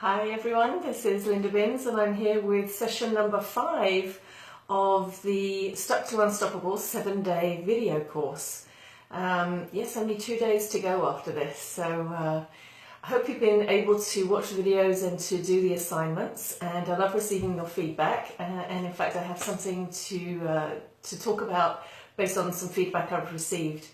Hi everyone, this is Linda Binns and I'm here with session number 5 of the Stuck to Unstoppable 7-day video course. Yes, only 2 days to go after this, so I hope you've been able to watch the videos and to do the assignments, and I love receiving your feedback, and in fact I have something to talk about based on some feedback I've received.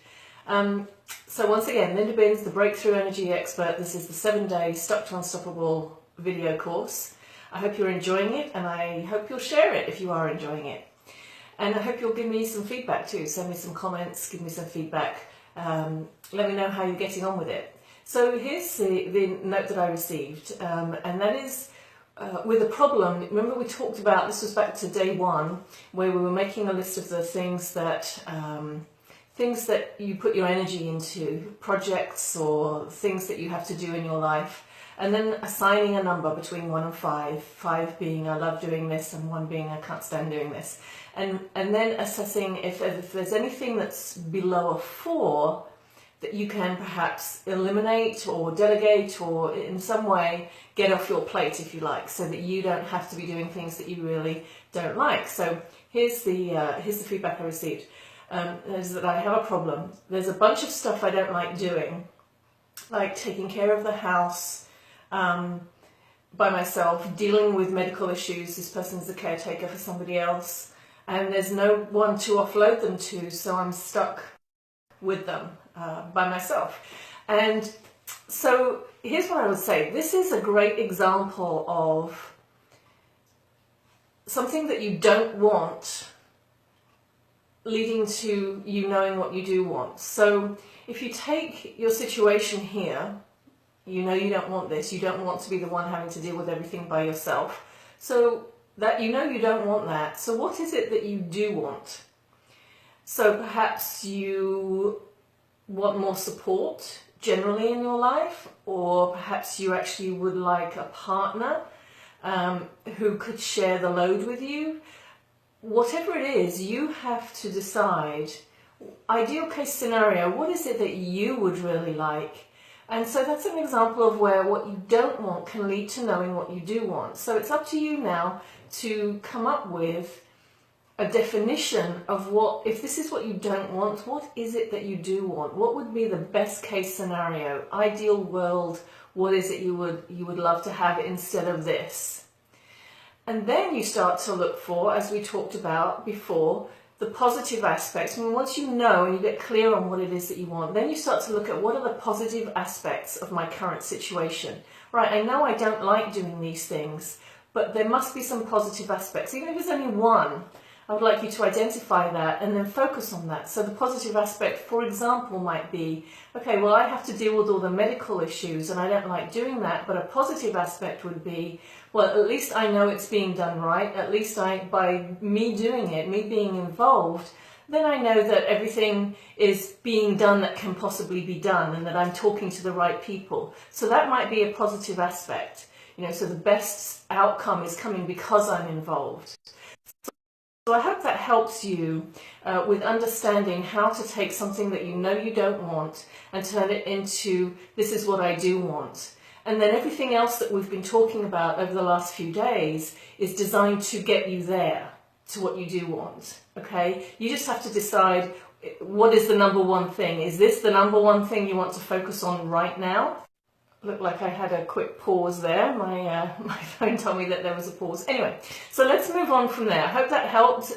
So once again, Linda Binns, the Breakthrough Energy Expert. This is the 7-day Stuck to Unstoppable video course. I hope you're enjoying it, and I hope you'll share it if you are enjoying it. And I hope you'll give me some feedback too. Send me some comments, give me some feedback. Let me know how you're getting on with it. So here's the note that I received, and that is with a problem. Remember we talked about, this was back to day 1, where we were making a list of the things that you put your energy into, projects or things that you have to do in your life, and then assigning a number between 1 and 5, 5 being I love doing this and 1 being I can't stand doing this, and then assessing if there's anything that's below a 4 that you can perhaps eliminate or delegate or in some way get off your plate, if you like, so that you don't have to be doing things that you really don't like. So here's the feedback I received. Is that I have a problem. There's a bunch of stuff I don't like doing, like taking care of the house by myself, dealing with medical issues. This person's a caretaker for somebody else, and there's no one to offload them to, so I'm stuck with them by myself. And so here's what I would say. This is a great example of something that you don't want leading to you knowing what you do want. So if you take your situation here, you know you don't want this, you don't want to be the one having to deal with everything by yourself. So that you know you don't want that. So what is it that you do want? So perhaps you want more support generally in your life, or perhaps you actually would like a partner who could share the load with you. Whatever it is, you have to decide, ideal case scenario, what is it that you would really like? And so that's an example of where what you don't want can lead to knowing what you do want. So it's up to you now to come up with a definition of what, if this is what you don't want, what is it that you do want? What would be the best case scenario, ideal world? What is it you would love to have instead of this? And then you start to look for, as we talked about before, the positive aspects. I mean, once you know and you get clear on what it is that you want, then you start to look at what are the positive aspects of my current situation. Right, I know I don't like doing these things, but there must be some positive aspects. Even if there's only one, I would like you to identify that and then focus on that. So the positive aspect, for example, might be, okay, well, I have to deal with all the medical issues and I don't like doing that, but a positive aspect would be, well, at least I know it's being done right. At least by me doing it, me being involved, then I know that everything is being done that can possibly be done and that I'm talking to the right people. So that might be a positive aspect. You know, so the best outcome is coming because I'm involved. So I hope that helps you with understanding how to take something that you know you don't want and turn it into, this is what I do want. And then everything else that we've been talking about over the last few days is designed to get you there, to what you do want, okay? You just have to decide, what is the number one thing? Is this the number one thing you want to focus on right now? Looked like I had a quick pause there. My phone told me that there was a pause. Anyway, so let's move on from there. I hope that helped.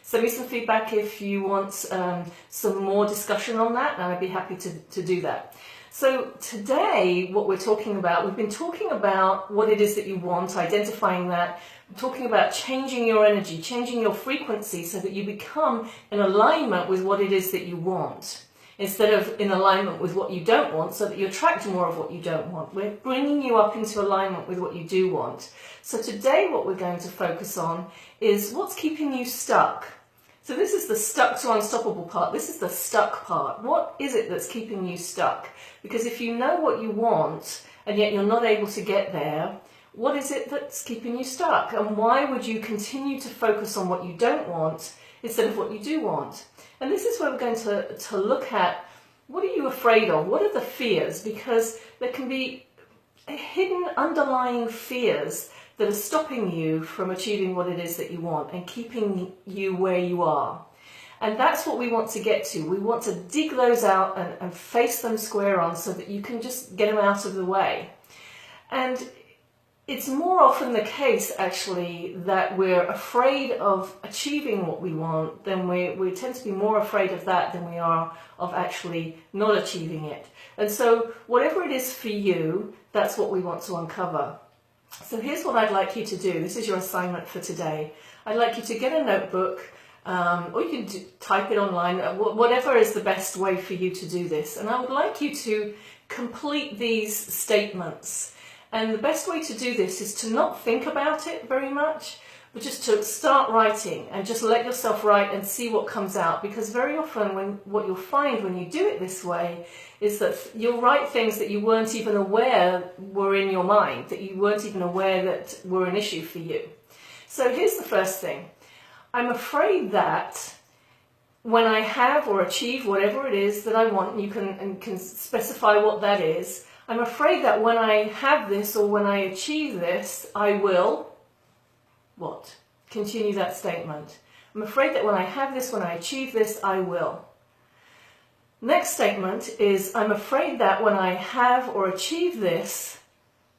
Send me some feedback if you want some more discussion on that, and I'd be happy to do that. So today, what we're talking about, we've been talking about what it is that you want, identifying that, talking about changing your energy, changing your frequency so that you become in alignment with what it is that you want, instead of in alignment with what you don't want, so that you attract more of what you don't want. We're bringing you up into alignment with what you do want. So today what we're going to focus on is what's keeping you stuck. So this is the stuck to unstoppable part. This is the stuck part. What is it that's keeping you stuck? Because if you know what you want and yet you're not able to get there, what is it that's keeping you stuck? And why would you continue to focus on what you don't want instead of what you do want? And this is where we're going to look at, what are you afraid of? What are the fears? Because there can be hidden underlying fears that are stopping you from achieving what it is that you want and keeping you where you are. And that's what we want to get to. We want to dig those out and face them square on so that you can just get them out of the way. And it's more often the case, actually, that we're afraid of achieving what we want. Then we tend to be more afraid of that than we are of actually not achieving it. And so whatever it is for you, that's what we want to uncover. So here's what I'd like you to do. This is your assignment for today. I'd like you to get a notebook, or you can type it online, whatever is the best way for you to do this. And I would like you to complete these statements. And the best way to do this is to not think about it very much, but just to start writing and just let yourself write and see what comes out. Because very often what you'll find when you do it this way is that you'll write things that you weren't even aware were in your mind, that you weren't even aware that were an issue for you. So here's the first thing. I'm afraid that when I have or achieve whatever it is that I want, and you can specify what that is, I'm afraid that when I have this or when I achieve this, I will, what? Continue that statement. I'm afraid that when I have this, when I achieve this, I will. Next statement is, I'm afraid that when I have or achieve this,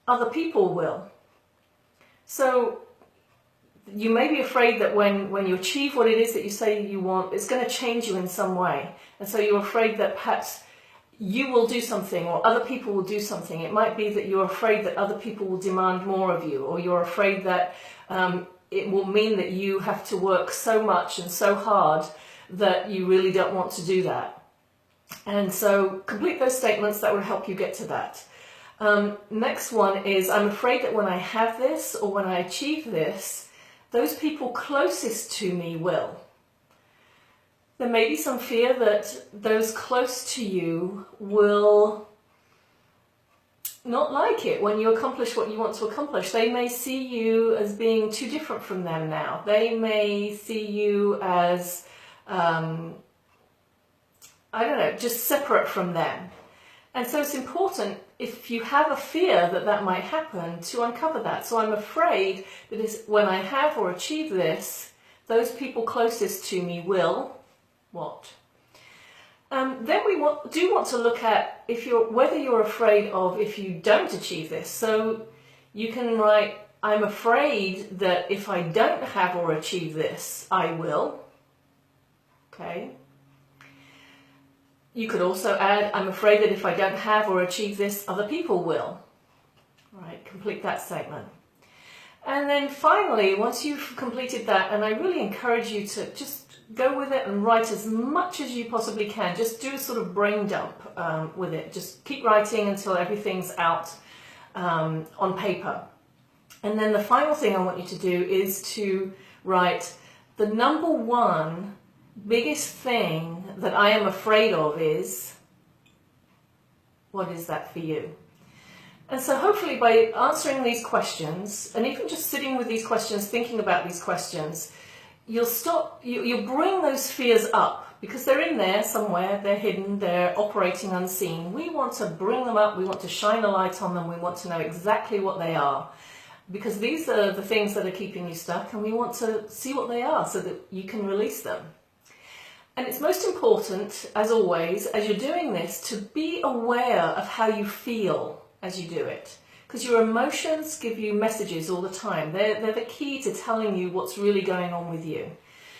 other people will. So you may be afraid that when you achieve what it is that you say you want, it's going to change you in some way. And so you're afraid that perhaps you will do something or other people will do something. It might be that you're afraid that other people will demand more of you, or you're afraid that it will mean that you have to work so much and so hard that you really don't want to do that. And so complete those statements. That will help you get to that. Next one is, I'm afraid that when I have this or when I achieve this, those people closest to me will. There may be some fear that those close to you will not like it when you accomplish what you want to accomplish. They may see you as being too different from them now. They may see you as, I don't know, just separate from them. And so it's important, if you have a fear that that might happen, to uncover that. So I'm afraid that when I have or achieve this, those people closest to me will, what? Then we do want to look at whether you're afraid of if you don't achieve this. So you can write, I'm afraid that if I don't have or achieve this, I will. Okay. You could also add, I'm afraid that if I don't have or achieve this, other people will. Right, complete that statement. And then finally, once you've completed that, and I really encourage you to just go with it and write as much as you possibly can. Just do a sort of brain dump with it. Just keep writing until everything's out on paper. And then the final thing I want you to do is to write the number one biggest thing that I am afraid of is, what is that for you? And so hopefully by answering these questions, and even just sitting with these questions, thinking about these questions, you'll bring those fears up, because they're in there somewhere, they're hidden, they're operating unseen. We want to bring them up, we want to shine a light on them, we want to know exactly what they are, because these are the things that are keeping you stuck, and we want to see what they are so that you can release them. And it's most important, as always, as you're doing this, to be aware of how you feel as you do it. Because your emotions give you messages all the time. They're the key to telling you what's really going on with you.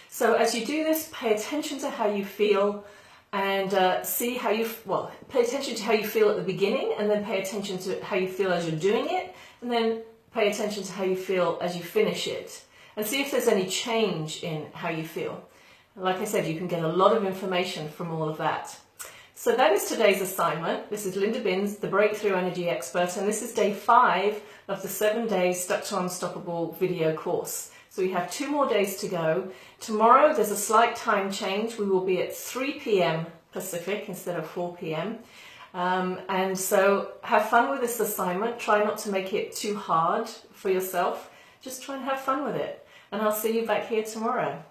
So as you do this, pay attention to how you feel, and pay attention to how you feel at the beginning, and then pay attention to how you feel as you're doing it, and then pay attention to how you feel as you finish it. And see if there's any change in how you feel. Like I said, you can get a lot of information from all of that. So that is today's assignment. This is Linda Binns, the Breakthrough Energy Expert, and this is day 5 of the 7-day Stuck to Unstoppable video course. So we have 2 more days to go. Tomorrow there's a slight time change. We will be at 3 p.m. Pacific instead of 4 p.m. And so have fun with this assignment. Try not to make it too hard for yourself. Just try and have fun with it. And I'll see you back here tomorrow.